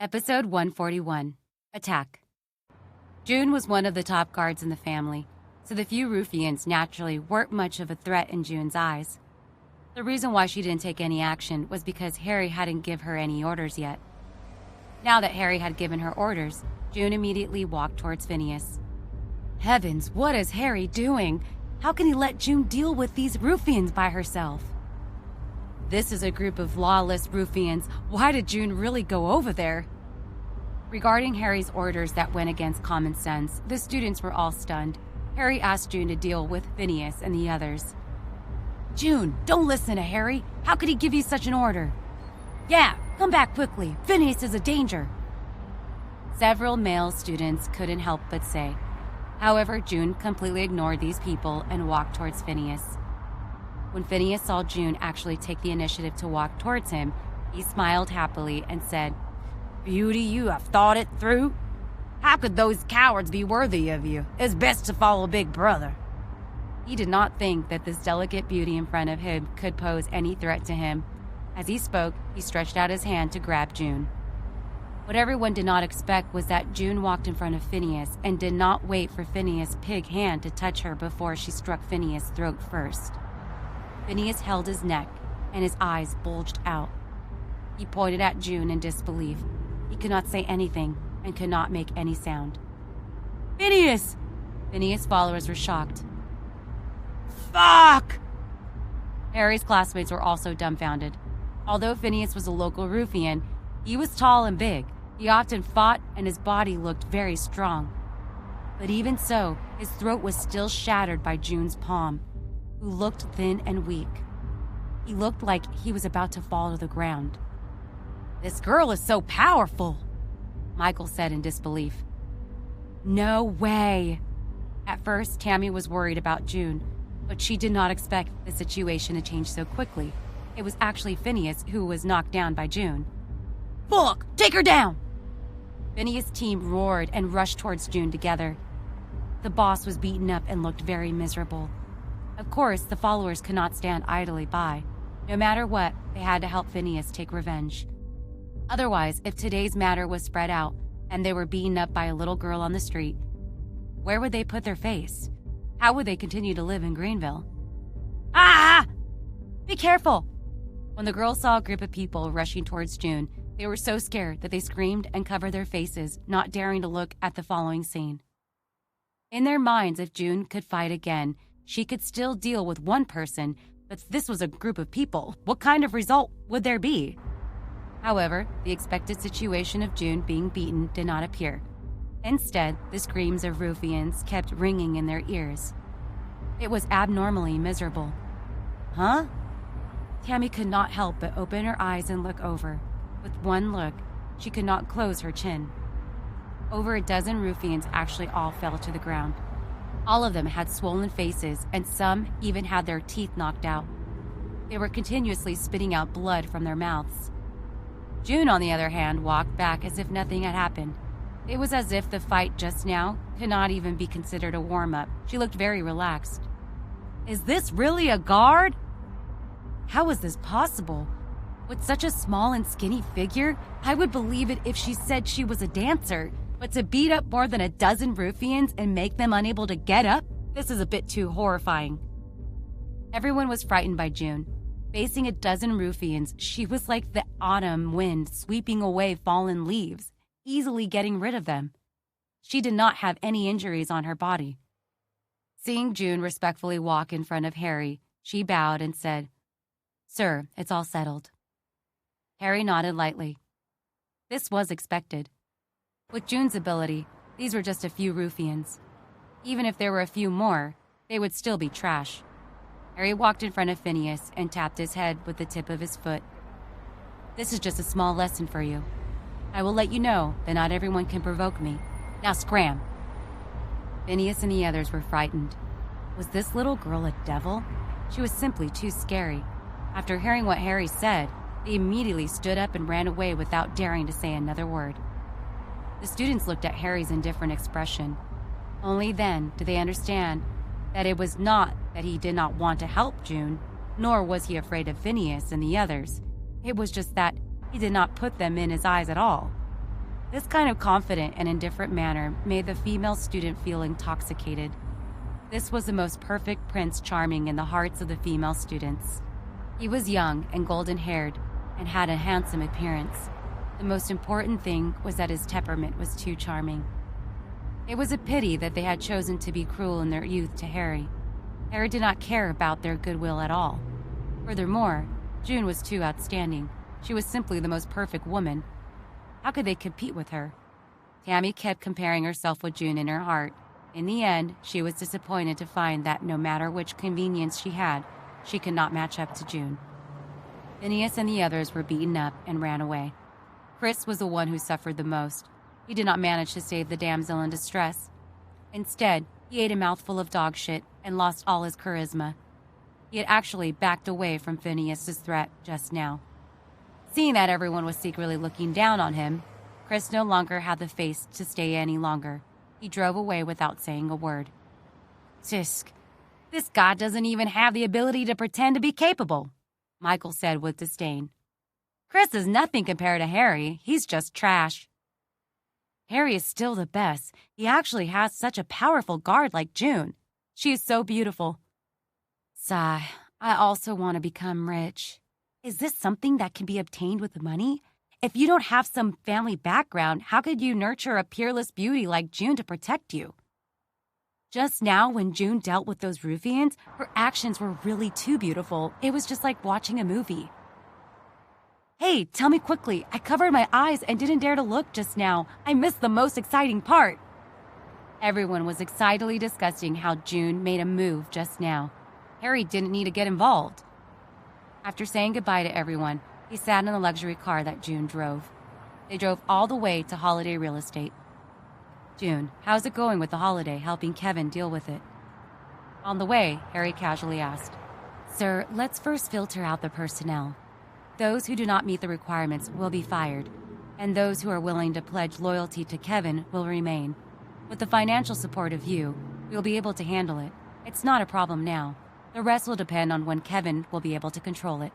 Episode 141, Attack. June was one of the top guards in the family, so the few ruffians naturally weren't much of a threat in June's eyes. The reason why she didn't take any action was because Harry hadn't given her any orders yet. Now that Harry had given her orders, June immediately walked towards Phineas. Heavens, what is Harry doing? How can he let June deal with these ruffians by herself? This is a group of lawless ruffians. Why did June really go over there? Regarding Harry's orders that went against common sense, the students were all stunned. Harry asked June to deal with Phineas and the others. June, don't listen to Harry. How could he give you such an order? Yeah, come back quickly. Phineas is a danger. Several male students couldn't help but say. However, June completely ignored these people and walked towards Phineas. When Phineas saw June actually take the initiative to walk towards him, he smiled happily and said, Beauty, you have thought it through? How could those cowards be worthy of you? It's best to follow Big Brother. He did not think that this delicate beauty in front of him could pose any threat to him. As he spoke, he stretched out his hand to grab June. What everyone did not expect was that June walked in front of Phineas and did not wait for Phineas' pig hand to touch her before she struck Phineas' throat first. Phineas held his neck, and his eyes bulged out. He pointed at June in disbelief. He could not say anything and could not make any sound. Phineas! Phineas' followers were shocked. Fuck! Harry's classmates were also dumbfounded. Although Phineas was a local ruffian, he was tall and big. He often fought, and his body looked very strong. But even so, his throat was still shattered by June's palm, who looked thin and weak. He looked like he was about to fall to the ground. This girl is so powerful, Michael said in disbelief. No way. At first, Tammy was worried about June, but she did not expect the situation to change so quickly. It was actually Phineas who was knocked down by June. Fuck! Take her down! Phineas' team roared and rushed towards June together. The boss was beaten up and looked very miserable. Of course, the followers could not stand idly by. No matter what, they had to help Phineas take revenge. Otherwise, if today's matter was spread out and they were beaten up by a little girl on the street, where would they put their face? How would they continue to live in Greenville? Ah! Be careful! When the girls saw a group of people rushing towards June, they were so scared that they screamed and covered their faces, not daring to look at the following scene. In their minds, if June could fight again, she could still deal with one person, but this was a group of people. What kind of result would there be? However, the expected situation of June being beaten did not appear. Instead, the screams of ruffians kept ringing in their ears. It was abnormally miserable. Huh? Tammy could not help but open her eyes and look over. With one look, she could not close her chin. Over a dozen ruffians actually all fell to the ground. All of them had swollen faces, and some even had their teeth knocked out. They were continuously spitting out blood from their mouths. June, on the other hand, walked back as if nothing had happened. It was as if the fight just now could not even be considered a warm-up. She looked very relaxed. Is this really a guard? How is this possible? With such a small and skinny figure, I would believe it if she said she was a dancer. But to beat up more than a dozen ruffians and make them unable to get up? This is a bit too horrifying. Everyone was frightened by June. Facing a dozen ruffians, she was like the autumn wind sweeping away fallen leaves, easily getting rid of them. She did not have any injuries on her body. Seeing June respectfully walk in front of Harry, she bowed and said, Sir, it's all settled. Harry nodded lightly. This was expected. With June's ability, these were just a few ruffians. Even if there were a few more, they would still be trash. Harry walked in front of Phineas and tapped his head with the tip of his foot. This is just a small lesson for you. I will let you know that not everyone can provoke me. Now scram! Phineas and the others were frightened. Was this little girl a devil? She was simply too scary. After hearing what Harry said, they immediately stood up and ran away without daring to say another word. The students looked at Harry's indifferent expression. Only then did they understand that it was not that he did not want to help June, nor was he afraid of Phineas and the others. It was just that he did not put them in his eyes at all. This kind of confident and indifferent manner made the female student feel intoxicated. This was the most perfect Prince Charming in the hearts of the female students. He was young and golden-haired and had a handsome appearance. The most important thing was that his temperament was too charming. It was a pity that they had chosen to be cruel in their youth to Harry. Harry did not care about their goodwill at all. Furthermore, June was too outstanding. She was simply the most perfect woman. How could they compete with her? Tammy kept comparing herself with June in her heart. In the end, she was disappointed to find that no matter which convenience she had, she could not match up to June. Phineas and the others were beaten up and ran away. Chris was the one who suffered the most. He did not manage to save the damsel in distress. Instead, he ate a mouthful of dog shit and lost all his charisma. He had actually backed away from Phineas's threat just now. Seeing that everyone was secretly looking down on him, Chris no longer had the face to stay any longer. He drove away without saying a word. Tisk, this guy doesn't even have the ability to pretend to be capable, Michael said with disdain. Chris is nothing compared to Harry. He's just trash. Harry is still the best. He actually has such a powerful guard like June. She is so beautiful. Sigh, I also want to become rich. Is this something that can be obtained with money? If you don't have some family background, how could you nurture a peerless beauty like June to protect you? Just now, when June dealt with those ruffians, her actions were really too beautiful. It was just like watching a movie. Hey, tell me quickly. I covered my eyes and didn't dare to look just now. I missed the most exciting part. Everyone was excitedly discussing how June made a move just now. Harry didn't need to get involved. After saying goodbye to everyone, he sat in the luxury car that June drove. They drove all the way to Holiday Real Estate. June, how's it going with the holiday, helping Kevin deal with it? On the way, Harry casually asked. Sir, let's first filter out the personnel. Those who do not meet the requirements will be fired, and those who are willing to pledge loyalty to Kevin will remain. With the financial support of you, we'll be able to handle it. It's not a problem now. The rest will depend on when Kevin will be able to control it.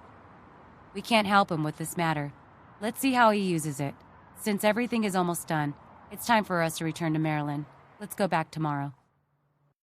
We can't help him with this matter. Let's see how he uses it. Since everything is almost done, it's time for us to return to Maryland. Let's go back tomorrow.